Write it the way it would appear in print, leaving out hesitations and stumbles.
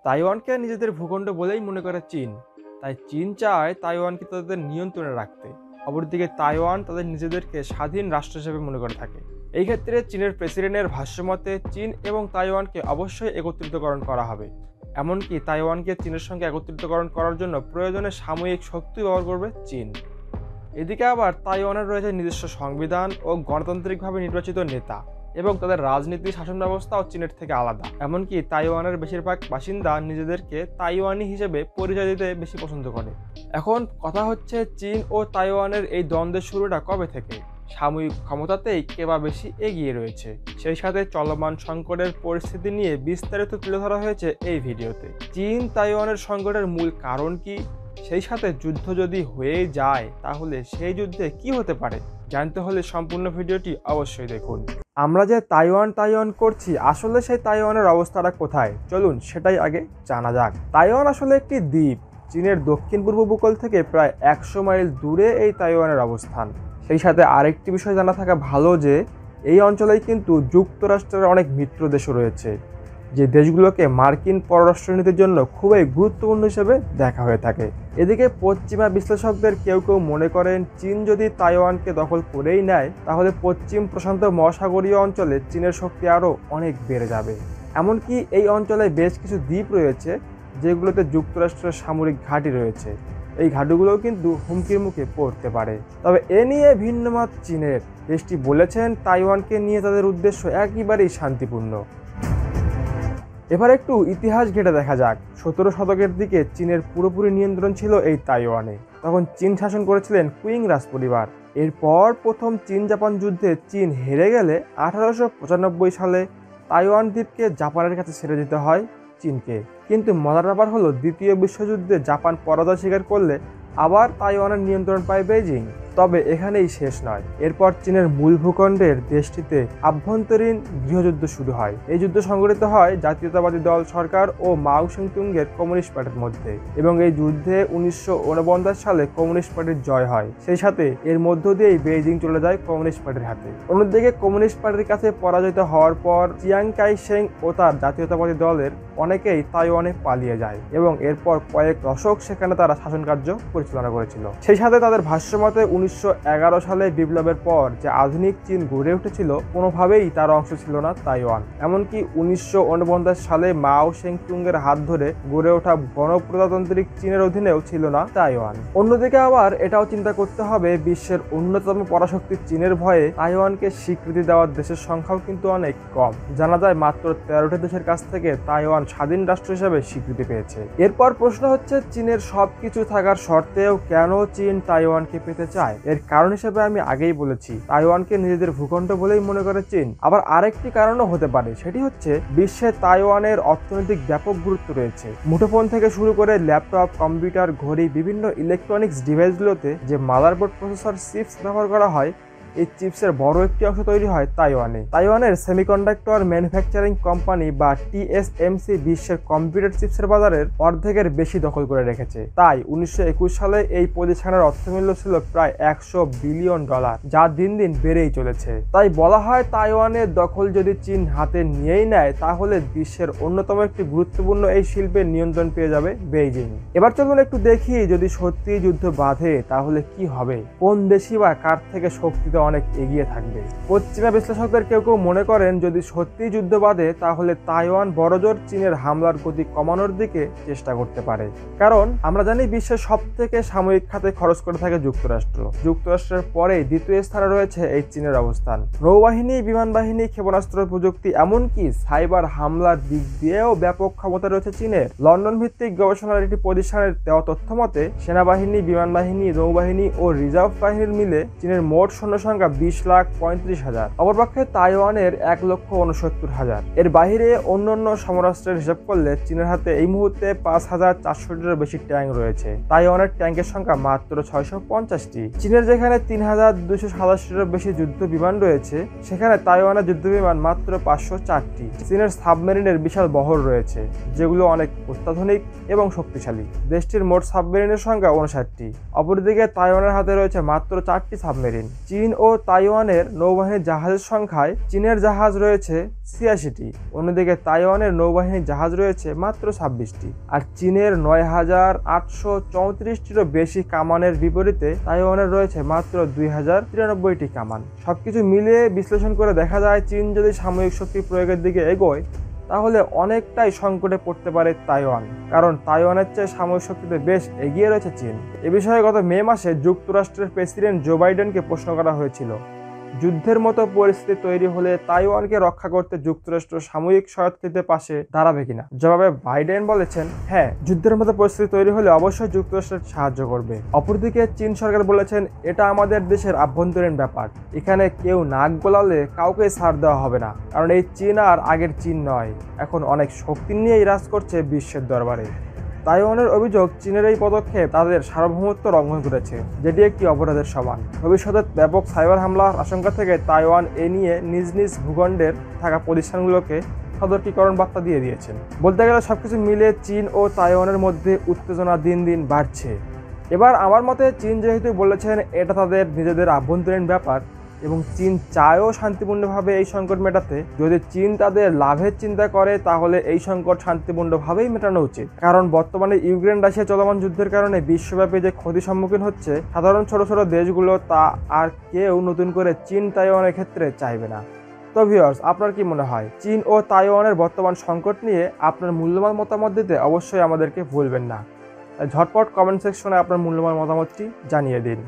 তাইওয়ানকে নিজেদের ভূখণ্ড বলেই মনে করে চীন। তাই চীন চায় তাইওয়ানকে তাদের নিয়ন্ত্রণে রাখতে। অপরদিকে তাইওয়ান তাদের নিজেদেরকে স্বাধীন রাষ্ট্র হিসেবে মনে করে থাকে। এই ক্ষেত্রে চীনের প্রেসিডেন্টের ভাষ্যমতে চীন এবং তাইওয়ানকে অবশ্যই একত্রিতকরণ করা হবে। এমনকি তাইওয়ানকে চীনের সঙ্গে একত্রিতকরণ করার জন্য প্রয়োজনে সাময়িক শক্তি ব্যবহার করবে চীন। এদিকে আবার তাইওয়ানের রয়েছে নিজস্ব সংবিধান ও গণতান্ত্রিকভাবে নির্বাচিত নেতা, এবং তাদের রাজনীতি শাসন ব্যবস্থাও চীনের থেকে আলাদা। এমনকি তাইওয়ানের বেশিরভাগ বাসিন্দা নিজেদেরকে তাইওয়ানি হিসেবে পরিচয় দিতে বেশি পছন্দ করে। এখন কথা হচ্ছে, চীন ও তাইওয়ানের এই দ্বন্দ্বের শুরুটা কবে থেকে? সাময়িক ক্ষমতাতেই কে বা বেশি এগিয়ে রয়েছে, সেই সাথে চলমান সংকটের পরিস্থিতি নিয়ে বিস্তারিত তুলে ধরা হয়েছে এই ভিডিওতে। চীন তাইওয়ানের সংকটের মূল কারণ কি, সেই সাথে যুদ্ধ যদি হয়ে যায় তাহলে সেই যুদ্ধে কি হতে পারে, জানতে হলে সম্পূর্ণ ভিডিওটি অবশ্যই দেখুন। আমরা যে তাইওয়ান করছি, আসলে সেই তাইওয়ানের অবস্থাটা কোথায়, চলুন সেটাই আগে জানা যাক। তাইওয়ান আসলে একটি দ্বীপ। চীনের দক্ষিণ পূর্ব উপকূল থেকে প্রায় 100 মাইল দূরে এই তাইওয়ানের অবস্থান। সেই সাথে আরেকটি বিষয় জানা থাকা ভালো যে এই অঞ্চলেই কিন্তু যুক্তরাষ্ট্রের অনেক মিত্র দেশও রয়েছে, যে দেশগুলোকে মার্কিন পররাষ্ট্রনীতির জন্য খুবই গুরুত্বপূর্ণ হিসেবে দেখা হয়ে থাকে। এদিকে পশ্চিমা বিশ্লেষকদের কেউ কেউ মনে করেন, চীন যদি তাইওয়ানকে দখল করেই নেয় তাহলে পশ্চিম প্রশান্ত মহাসাগরীয় অঞ্চলে চীনের শক্তি আরও অনেক বেড়ে যাবে। এমনকি এই অঞ্চলে বেশ কিছু দ্বীপ রয়েছে যেগুলোতে যুক্তরাষ্ট্রের সামরিক ঘাঁটি রয়েছে। এই ঘাঁটিগুলোও কিন্তু হুমকির মুখে পড়তে পারে। তবে এ নিয়ে ভিন্নমত চীনের। দেশটি বলেছেন তাইওয়ানকে নিয়ে তাদের উদ্দেশ্য একেবারেই শান্তিপূর্ণ। এবার একটু ইতিহাস ঘেঁটে দেখা যাক। 17 শতকের দিকে চীনের পুরোপুরি নিয়ন্ত্রণ ছিল এই তাইওয়ানে। তখন চীন শাসন করেছিলেন কুইং রাজপরিবার। এরপর প্রথম চীন জাপান যুদ্ধে চীন হেরে গেলে 1895 সালে তাইওয়ান দ্বীপকে জাপানের কাছে ছেড়ে দিতে হয় চীনকে। কিন্তু মজার ব্যাপার হলো, দ্বিতীয় বিশ্বযুদ্ধে জাপান পরাজয় স্বীকার করলে আবার তাইওয়ানের নিয়ন্ত্রণ পায় বেইজিং। তবে এখানেই শেষ নয়। এরপর চীনের মূল ভূখণ্ডের দেশটিতে আভ্যন্তরীণ গৃহযুদ্ধ শুরু হয়। এই যুদ্ধ সংঘটিত হয় জাতীয়তাবাদী দল সরকার ও মাও সেতুংয়ের কমিউনিস্ট পার্টির মধ্যে, এবং এই যুদ্ধে 1949 সালে কমিউনিস্ট পার্টির জয় হয়। সেই সাথে এর মধ্য দিয়েই বেইজিং চলে যায় কমিউনিস্ট পার্টির হাতে। অন্যদিকে কমিউনিস্ট পার্টির কাছে পরাজিত হওয়ার পর চিয়াং কাই শেং ও তার জাতীয়তাবাদী দলের অনেকেই তাইওয়ানে পালিয়ে যায়, এবং এরপর কয়েক দশক সেখানে তারা শাসন কার্য পরিচালনা করেছিল। সেই সাথে তাদের ভাষ্যমতে 1911 সালে বিপ্লবের পর যে আধুনিক চীন গড়ে উঠেছিল, কোনোভাবেই তার অংশ ছিল না তাইওয়ান। এমনকি 1949 সালে মাও সেতুংয়ের হাত ধরে গড়ে ওঠা গণপ্রজাতান্ত্রিক চীনের অধীনেও ছিল না তাইওয়ান। অন্যদিকে আবার এটাও চিন্তা করতে হবে, বিশ্বের অন্যতম পরাশক্তি চীনের ভয়ে তাইওয়ানকে স্বীকৃতি দেওয়ার দেশের সংখ্যাও কিন্তু অনেক কম। জানা যায় মাত্র 13টি দেশের কাছ থেকে তাইওয়ান স্বাধীন রাষ্ট্র হিসেবে স্বীকৃতি পেয়েছে। এরপর প্রশ্ন হচ্ছে, চীনের সবকিছু থাকার সত্ত্বেও কেন চীন তাইওয়ানকে পেতে চায়? এর কারণ হিসেবে আমি আগেই বলেছি, তাইওয়ানকে নিজেদের ভূখণ্ড বলেই মনে করে চীন। আবার আরেকটি কারণও হতে পারে, সেটি হচ্ছে বিশ্বে তাইওয়ানের অর্থনৈতিক ব্যাপক গুরুত্ব রয়েছে। মুঠোফোন থেকে শুরু করে ল্যাপটপ, কম্পিউটার, ঘড়ি, বিভিন্ন ইলেকট্রনিক্স ডিভাইসগুলোতে যে মাদারবোর্ড, প্রসেসর, চিপস ব্যবহার করা হয়, এই চিপসের বড় একটি অংশ তৈরি হয় তাইওয়ানে। তাইওয়ানের সেমিকন্ডাক্টর ম্যানুফ্যাকচারিং কোম্পানি বা TSMC বিশ্বের কম্পিউটার চিপসের বাজারের অর্ধেকের বেশি দখল করে রেখেছে। তাই 1921 সালে এই প্রতিষ্ঠানের অর্থমূল্য ছিল প্রায় $100 বিলিয়ন, যা দিন দিন বেড়েই চলেছে। তাই বলা হয়, তাইওয়ানের দখল যদি চীন হাতে নিয়েই নেয় তাহলে বিশ্বের অন্যতম একটি গুরুত্বপূর্ণ এই শিল্পের নিয়ন্ত্রণ পেয়ে যাবে বেইজিং। এবার চলুন একটু দেখি, যদি সত্যি যুদ্ধ বাধে তাহলে কি হবে, কোন দেশই বা কার থেকে শক্তিতে অনেক এগিয়ে থাকবে। পশ্চিমা বিশ্লেষকদের কেউ কেউ মনে করেন, যদি সত্যি যুদ্ধ বাধে তাহলে তাইওয়ান বড়জোর চীনের হামলার গতি কমানোর দিকে চেষ্টা করতে পারে। কারণ আমরা জানি বিশ্বের সব থেকে সামরিক খাতে খরচ করে থাকে যুক্তরাষ্ট্র। যুক্তরাষ্ট্রের পরে দ্বিতীয় স্থানে রয়েছে এই চীনের অবস্থান। নৌবাহিনী, বিমান বাহিনী, ক্ষেপণাস্ত্র প্রযুক্তি, এমনকি সাইবার হামলার দিক দিয়েও ব্যাপক ক্ষমতা রয়েছে চীনের। লন্ডন ভিত্তিক গবেষণার একটি প্রতিষ্ঠানের দেওয়া তথ্য মতে, সেনাবাহিনী, বিমান বাহিনী, নৌবাহিনী ও রিজার্ভ বাহিনীর মিলে চীনের মোট সৈন্য সংখ্যা 20,35,000। অপরপক্ষে তাইওয়ানের 1,69,000। এর বাইরে অন্যান্য সমরাষ্ট্রের হিসাব করলে চীনের হাতে এই মুহূর্তে 5,400টিরও বেশি ট্যাঙ্ক রয়েছে। তাইওয়ানের ট্যাঙ্কের সংখ্যা মাত্র 650টি। চীনের যেখানে 3,287টিরও বেশি যুদ্ধ বিমান রয়েছে, সেখানে তাইওয়ানের যুদ্ধ বিমান মাত্র 504টি। চীনের সাবমেরিনের বিশাল বহর রয়েছে, যেগুলো অনেক অত্যাধুনিক এবং শক্তিশালী। দেশটির মোট সাবমেরিনের সংখ্যা 59টি। অপরদিকে তাইওয়ানের হাতে রয়েছে মাত্র 4টি সাবমেরিন। চীন ও তাইওয়ানের নৌবাহিনীর জাহাজের সংখ্যায় চীনের জাহাজ রয়েছে ৮৬টি, অন্যদিকে তাইওয়ানের নৌবাহিনীর জাহাজ রয়েছে মাত্র ২৬টি। আর চীনের ৯,৮৩৪টিরও বেশি কামানের বিপরীতে তাইওয়ানের রয়েছে মাত্র ২,০৯৩টি কামান। সবকিছু মিলিয়ে বিশ্লেষণ করে দেখা যায় চীন যদি সামরিক শক্তি প্রয়োগের দিকে এগোয় তাহলে অনেকটাই সংকটে পড়তে পারে তাইওয়ান, কারণ তাইওয়ানের চেয়ে সামরিক শক্তিতে বেশ এগিয়ে রয়েছে চীন। এ বিষয়ে গত মে মাসে যুক্তরাষ্ট্রের প্রেসিডেন্ট জো বাইডেনকে প্রশ্ন করা হয়েছিল, যুদ্ধের মতো পরিস্থিতি তৈরি হলে তাইওয়ানকে রক্ষা করতে যুক্তরাষ্ট্র সামরিক সহায়তার পাশে দাঁড়াবে কিনা। জবাবে বাইডেন বলেছেন, হ্যাঁ, যুদ্ধের মতো পরিস্থিতি তৈরি হলে অবশ্যই যুক্তরাষ্ট্র সাহায্য করবে। অপরদিকে চীন সরকার বলেছেন, এটা আমাদের দেশের আভ্যন্তরীণ ব্যাপার, এখানে কেউ নাক গলালে কাউকে ছাড় দেওয়া হবে না, কারণ এই চীন আর আগের চীন নয়, এখন অনেক শক্তি নিয়েই রাজ করছে বিশ্বের দরবারে। তাইওয়ানের অভিযোগ, চীনের এই পদক্ষেপ তাদের সার্বভৌমত্ব লঙ্ঘন করেছে, যেটি একটি অপরাধের সমান। ভবিষ্যতে ব্যাপক সাইবার হামলার আশঙ্কা থেকে তাইওয়ান এ নিয়ে নিজ নিজ ভূখণ্ডের থাকা প্রতিষ্ঠানগুলোকে সতর্কীকরণ বার্তা দিয়ে দিয়েছেন। বলতে গেলে সবকিছু মিলে চীন ও তাইওয়ানের মধ্যে উত্তেজনা দিন দিন বাড়ছে। এবার আমার মতে চীন যেহেতু বলেছেন এটা তাদের নিজেদের আভ্যন্তরীণ ব্যাপার এবং চীন চায়ও শান্তিপূর্ণভাবে এই সংকট মেটাতে, যদি চীন তাদের লাভের চিন্তা করে তাহলে এই সংকট শান্তিপূর্ণভাবেই মেটানো উচিত। কারণ বর্তমানে ইউক্রেন রাশিয়া চলমান যুদ্ধের কারণে বিশ্বব্যাপী যে ক্ষতির সম্মুখীন হচ্ছে সাধারণ ছোট ছোট দেশগুলো, তা আর কেউ নতুন করে চীন তাইওয়ানের ক্ষেত্রে চাইবে না। তো ভিউয়ার্স, আপনার কি মনে হয় চীন ও তাইওয়ানের বর্তমান সংকট নিয়ে আপনার মূল্যবান মতামত দিতে অবশ্যই আমাদেরকে ভুলবেন না। ঝটপট কমেন্ট সেকশনে আপনার মূল্যবান মতামতটি জানিয়ে দিন।